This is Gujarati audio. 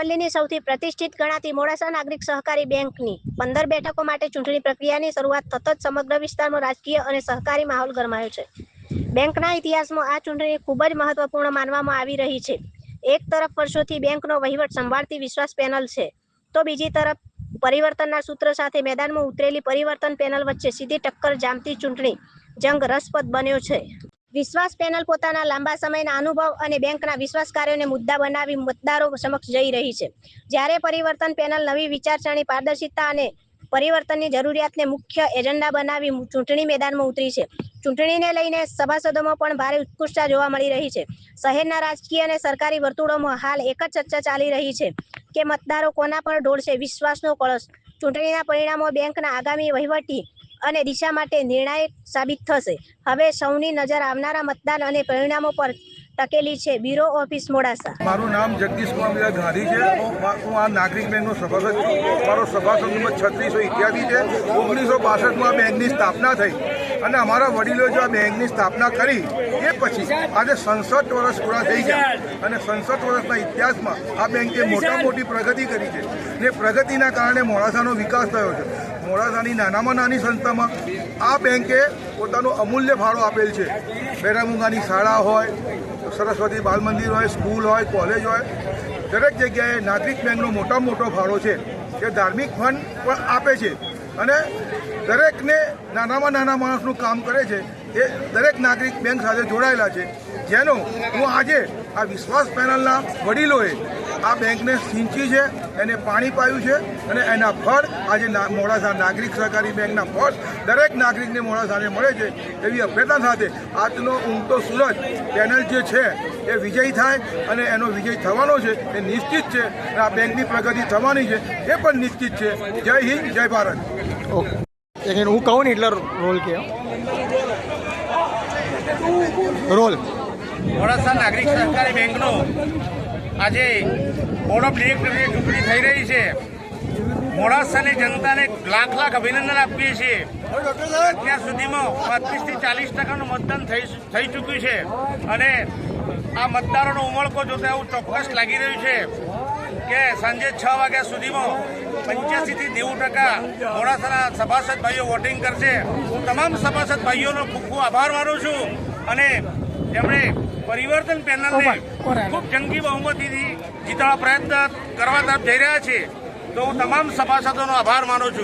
અરવલ્લીની સૌથી પ્રતિષ્ઠિત ગણાતી મોડાસા નાગરિક સહકારી બેંકની 15 બેઠકો માટે ચૂંટણી પ્રક્રિયાની શરૂઆત થતાં જ સમગ્ર વિસ્તારમાં રાજકીય અને સહકારી માહોલ ગરમાયો છે। બેંકના ઇતિહાસમાં આ ચૂંટણી ખૂબ જ મહત્વપૂર્ણ માનવામાં આવી રહી છે। એક તરફ વર્ષોથી બેંકનો વહીવટ સંભાળતી વિશ્વાસ પેનલ છે, તો બીજી તરફ પરિવર્તનના સૂત્ર સાથે મેદાનમાં ઉતરેલી પરિવર્તન પેનલ વચ્ચે સીધી ટક્કર જામતી ચૂંટણી જંગ રસપ્રદ બન્યો છે। વિશ્વાસ પેનલ પોતાના લાંબા સમયના અનુભવ અને બેંકના વિશ્વાસ કાર્યોને મુદ્દા બનાવી મતદારો સમક્ષ જઈ રહી છે, જ્યારે પરિવર્તન પેનલ નવી વિચારસરણી, પારદર્શિતા અને પરિવર્તનની જરૂરિયાતને મુખ્ય એજન્ડા બનાવી ચૂંટણી મેદાનમાં ઉતરી છે। ચૂંટણીને લઈને સભાસદોમાં પણ ભારે ઉત્કંઠા જોવા મળી રહી છે। શહેરના રાજકીય અને સરકારી વર્તુળોમાં હાલ એક જ ચર્ચા ચાલી રહી છે કે મતદારો કોના પર ઢોળશે વિશ્વાસનો કળશ। ચૂંટણીના પરિણામો બેંકના આગામી વહીવટી અને દિશા માટે નિર્ણાયક સાબિત થશે। હવે સૌની નજર આવનારા મતદાન અને પરિણામો પર ટકેલી છે। Bureau office Modasa. મારું નામ જગદીશ કુમાર ગાંધી છે। હું આ નાગરિક બેંકનો સભાસદ છું। મારો સભાસદ નંબર 3688 છે। 1962માં બેંકની સ્થાપના થઈ અને અમારા વડીલો જો આ બેંકની સ્થાપના કરી એ પછી આજે 67 વર્ષ પૂરા થઈ ગયા અને 67 વર્ષના ઇતિહાસમાં આ બેંકે મોટી પ્રગતિ કરી છે ને પ્રગતિના કારણે મોડાસાનો વિકાસ થયો છે। મોડાસાની નાનામાં નાની સંસ્થામાં આ બેંકે પોતાનો અમૂલ્ય ફાળો આપેલ છે। બેરામુંગાની શાળા હોય, સરસ્વતી બાલ મંદિર હોય, સ્કૂલ હોય, કોલેજ હોય, દરેક જગ્યાએ નાગરિક બેંકનો મોટો ફાળો છે કે ધાર્મિક ફંડ પણ આપે છે અને દરેકને નાનામાં નાના માણસનું કામ કરે છે। એ દરેક નાગરિક બેંક સાથે જોડાયેલા છે, જેનો હું આજે આ વિશ્વાસ પેનલના વડીલોએ આ બેંકને સિંચી છે, એને પાણી પાયું છે અને એના ફળ આજે મોડાસા નાગરિક સહકારી બેંકના ફળ દરેક નાગરિકને મોડાસાને મળે છે એવી અભ્યર્થના સાથે આજનો ઊંઘતો સૂરજ પેનલ જે છે એ વિજય થાય અને એનો વિજય થવાનો છે એ નિશ્ચિત છે। આ બેંકની પ્રગતિ થવાની છે એ પણ નિશ્ચિત છે। જય હિન્દ, જય ભારત। ઓકે, હું કહું ને એટલે રોલ કે રોલ મોડાસા નાગરિક સહકારી બેંકનો આજે બોર્ડ ઓફ ડિરેક્ટરની ચૂંટણી થઈ રહી છે। મોડાસાની જનતાને લાખ અભિનંદન આપીએ છીએ। અત્યાર સુધીમાં 35 થી 40% મતદાન થઈ ચૂક્યું છે અને આ મતદારોનો ઉમળકો જોતા એવું ચોક્કસ લાગી રહ્યું છે કે સાંજે 6 વાગ્યા સુધીમાં 85 થી 90% મોડાસાના સભાસદ ભાઈઓ વોટિંગ કરશે। હું તમામ સભાસદ ભાઈઓનો ખૂબ આભાર માનું છું અને જેમણે પરિવર્તન પેનલને ખૂબ જંગી બહુમતીથી જીતવા પ્રયત્ન કરવા તરફ જઈ રહ્યા છે, તો હું તમામ સભાસદોનો આભાર માનું છું।